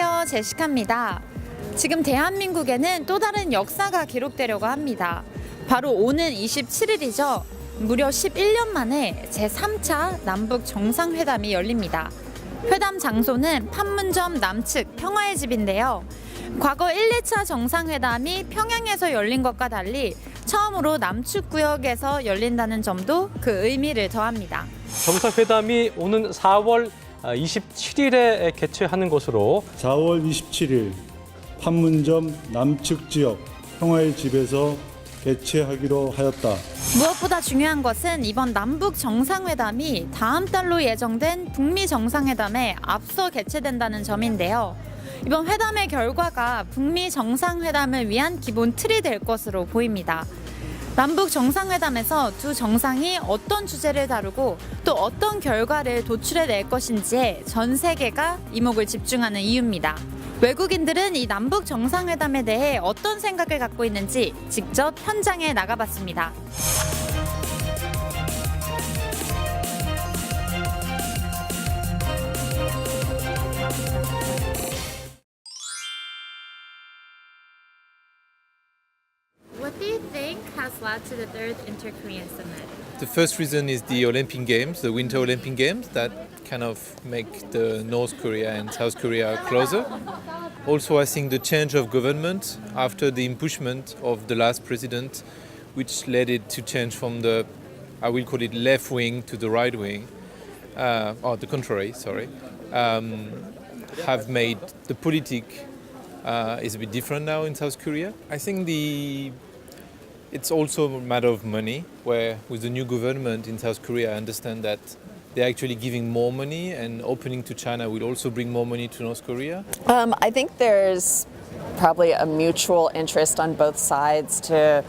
안녕하세요. 제시카입니다. 지금 대한민국에는 또 다른 역사가 기록되려고 합니다. 바로 오는 27일이죠. 무려 11년 만에 제3차 남북정상회담이 열립니다. 회담 장소는 판문점 남측 평화의 집인데요. 과거 1, 2차 정상회담이 평양에서 열린 것과 달리 처음으로 남측 구역에서 열린다는 점도 그 의미를 더합니다. 정상회담이 오는 4월 27일에 개최하는 것으로 4월 27일 판문점 남측 지역 평화의 집에서 개최하기로 하였다. 무엇보다 중요한 것은 이번 남북 정상회담이 다음 달로 예정된 북미 정상회담에 앞서 개최된다는 점인데요. 이번 회담의 결과가 북미 정상회담을 위한 기본 틀이 될 것으로 보입니다. 남북 정상회담에서 두 정상이 어떤 주제를 다루고 또 어떤 결과를 도출해낼 것인지에 전 세계가 이목을 집중하는 이유입니다. 외국인들은 이 남북 정상회담에 대해 어떤 생각을 갖고 있는지 직접 현장에 나가봤습니다. What do you think has led to the third Inter-Korean Summit? The first reason is the Olympic Games, the Winter Olympic Games, that kind of make the North Korea and South Korea closer. Also, I think the change of government after the impeachment of the last president, which led it to change from the, I will call it left wing to the right wing, or the contrary, sorry, have made the politic is a bit different now in South Korea. I think it's also a matter of money, where with the new government in South Korea, I understand that they're actually giving more money, and opening to China will also bring more money to North Korea. I think there's probably a mutual interest on both sides to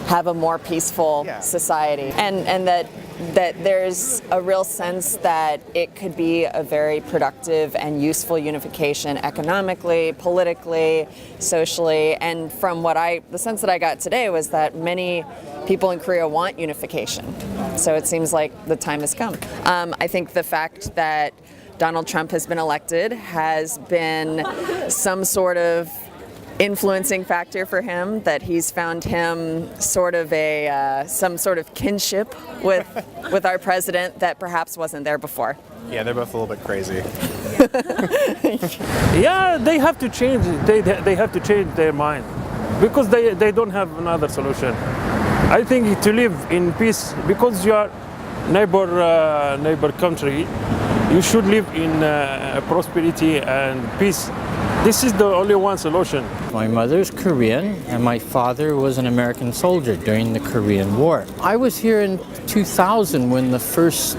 have a more peaceful society, and that there's a real sense that it could be a very productive and useful unification economically, politically, socially. And from the sense that I got today was that many people in Korea want unification. So it seems like the time has come. I think the fact that Donald Trump has been elected has been some sort of influencing factor for him, that he's found him sort of some sort of kinship with our president that perhaps wasn't there before. Yeah, they're both a little bit crazy. Yeah, they have to change. They have to change their mind because they don't have another solution. I think to live in peace, because you are neighbor country, you should live in prosperity and peace. This is the only one solution. My mother's Korean and my father was an American soldier during the Korean War. I was here in 2000 when the first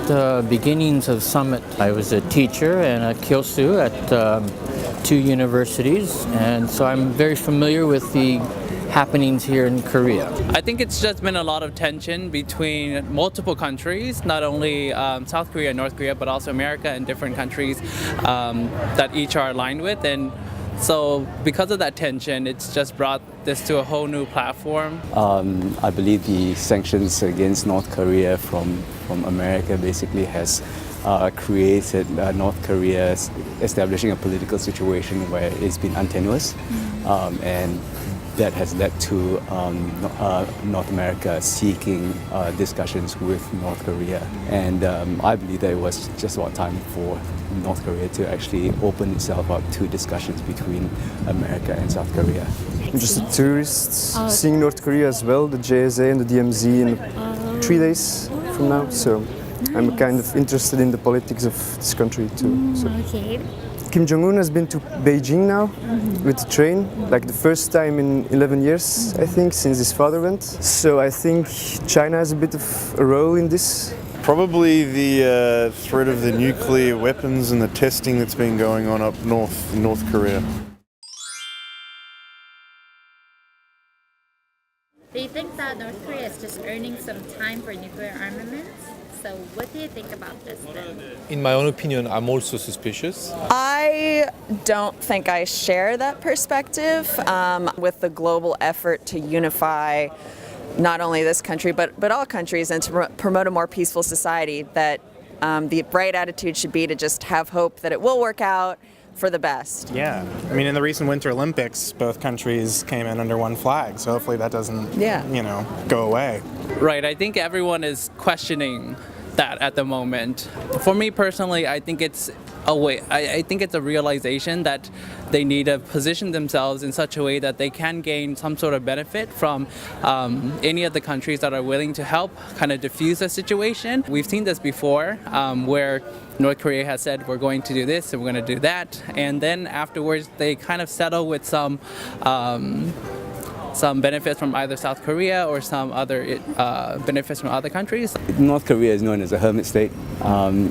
beginnings of Summit. I was a teacher and a kyosu at 2 universities, and so I'm very familiar with the happenings here in Korea. I think it's just been a lot of tension between multiple countries, not only South Korea and North Korea, but also America and different countries that each are aligned with. And so because of that tension, it's just brought this to a whole new platform. I believe the sanctions against North Korea from America basically has created North Korea establishing a political situation where it's been untenuous, and that has led to North America seeking discussions with North Korea. And I believe that it was just about time for North Korea to actually open itself up to discussions between America and South Korea. I'm just a tourist seeing North Korea as well, the JSA and the DMZ in 3 days from now. So I'm kind of interested in the politics of this country too. So. Okay. Kim Jong-un has been to Beijing now with the train, like the first time in 11 years, I think, since his father went. So I think China has a bit of a role in this. Probably the threat of the nuclear weapons and the testing that's been going on up north in North Korea. Do you think that North Korea is just earning some time for nuclear armaments? So what do you think about this then? In my own opinion, I'm also suspicious. I don't think I share that perspective. With the global effort to unify not only this country but all countries and to promote a more peaceful society, that the right attitude should be to just have hope that it will work out, for the best. Yeah, I mean, in the recent Winter Olympics, both countries came in under one flag, so hopefully that doesn't, go away. Right, I think everyone is questioning that at the moment. For me personally, I think it's I think it's a realization that they need to position themselves in such a way that they can gain some sort of benefit from any of the countries that are willing to help kind of diffuse the situation. We've seen this before where North Korea has said we're going to do this and we're going to do that, and then afterwards they kind of settle with some benefits from either South Korea or some other benefits from other countries. North Korea is known as a hermit state.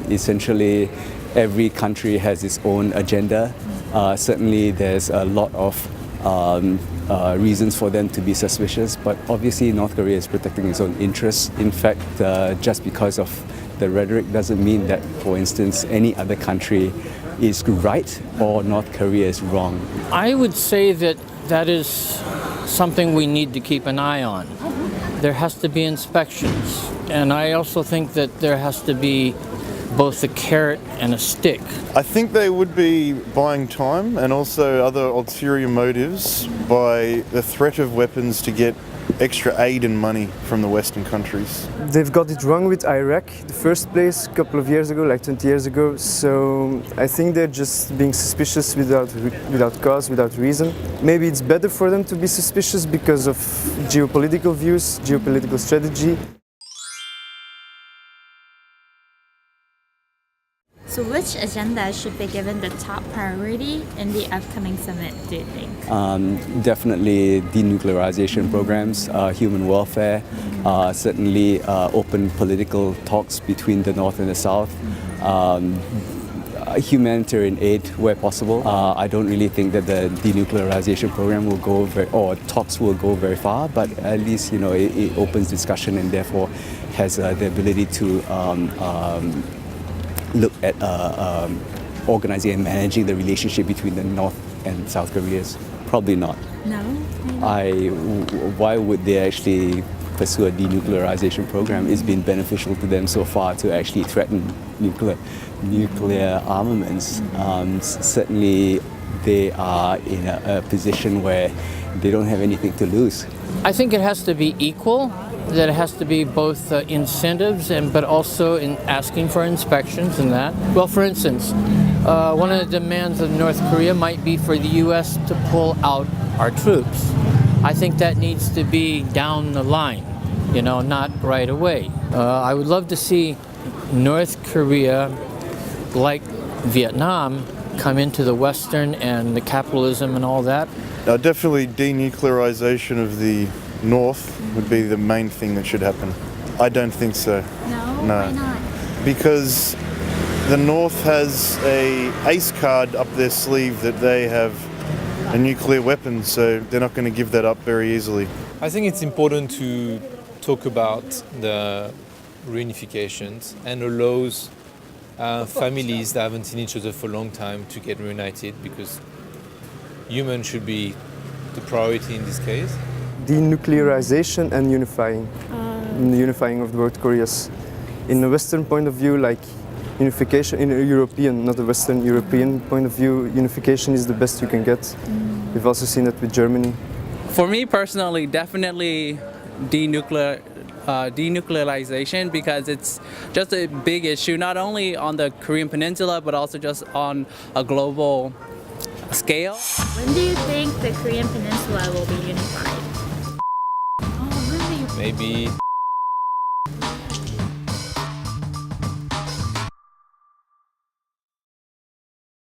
Essentially, every country has its own agenda. Certainly, there's a lot of reasons for them to be suspicious, but obviously North Korea is protecting its own interests. In fact, just because of the rhetoric doesn't mean that, for instance, any other country is right or North Korea is wrong. I would say that is something we need to keep an eye on. There has to be inspections, and I also think that there has to be both a carrot and a stick. I think they would be buying time and also other ulterior motives by the threat of weapons to get extra aid and money from the Western countries. They've got it wrong with Iraq, the first place, a couple of years ago, like 20 years ago. So I think they're just being suspicious without cause, without reason. Maybe it's better for them to be suspicious because of geopolitical views, geopolitical strategy. So which agenda should be given the top priority in the upcoming summit, do you think? Definitely denuclearization programs, human welfare, certainly open political talks between the North and the South, humanitarian aid where possible. I don't really think that the denuclearization program will go talks will go very far, but at least it opens discussion and therefore has the ability to look at organizing and managing the relationship between the North and South Koreas. Probably not. No? Why would they actually pursue a denuclearization program? It's been beneficial to them so far to actually threaten nuclear armaments. Certainly they are in a position where they don't have anything to lose. I think it has to be equal, that it has to be both incentives but also in asking for inspections and that. Well, for instance, one of the demands of North Korea might be for the U.S. to pull out our troops. I think that needs to be down the line, not right away. I would love to see North Korea, like Vietnam, come into the Western and the capitalism and all that. Definitely denuclearization of the North would be the main thing that should happen. I don't think so. No? Why not? Because the North has a ace card up their sleeve that they have a nuclear weapon, so they're not going to give that up very easily. I think it's important to talk about the reunifications and allows families that haven't seen each other for a long time to get reunited, because humans should be the priority in this case. Denuclearization and unifying of both Koreas. In a Western point of view, like unification, in a European, not a Western European point of view, unification is the best you can get. We've also seen that with Germany. For me personally, definitely denuclearization, because it's just a big issue, not only on the Korean Peninsula, but also just on a global scale. When do you think the Korean Peninsula will be unified? Oh, really? Maybe